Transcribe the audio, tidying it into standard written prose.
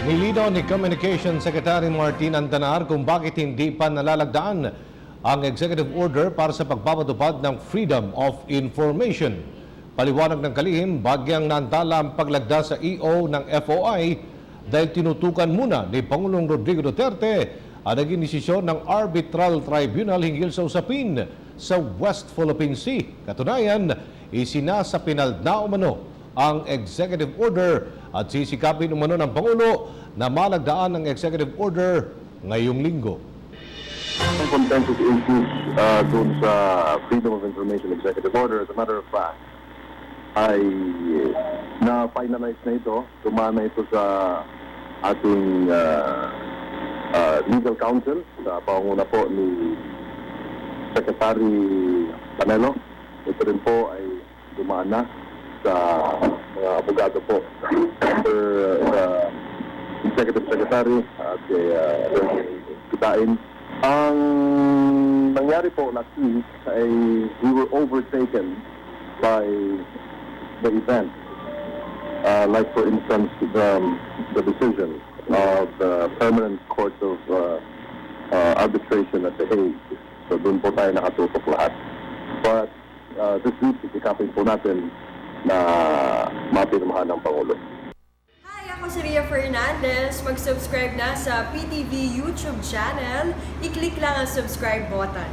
Nilinaw ni Communications Secretary Martin Antanar kung bakit hindi pa nalalagdaan ang executive order para sa pagpapatupad ng Freedom of Information. Paliwanag ng kalihim, bagyang naantala ang paglagda sa EO ng FOI dahil tinutukan muna ni Pangulong Rodrigo Duterte ang naging desisyon ng Arbitral Tribunal hinggil sa usapin sa West Philippine Sea. Katunayan, isinasapinal na umano ang executive order at sisikapin umano ng Pangulo na malagdaan ng executive order ngayong linggo. Ang consensus issues dun sa Freedom of Information Executive Order, as a matter of fact, ay na-finalize na ito. Tumana ito sa ating legal counsel, sa pangunguna po ni Secretary Panelo. Ito rin po ay dumana sa mga abogado po under Executive Secretary at Kitain. Ang nangyari po last week ay we were overtaken by the event. Like for instance, the decision of the Permanent Court of Arbitration at The Hague. So doon po tayo nakatutok lahat. But this week, isikapin po natin na mapirmahan ng Pangulo. Hi, ako si Ria Fernandez. Mag-subscribe na sa PTV YouTube channel. I-click lang ang subscribe button.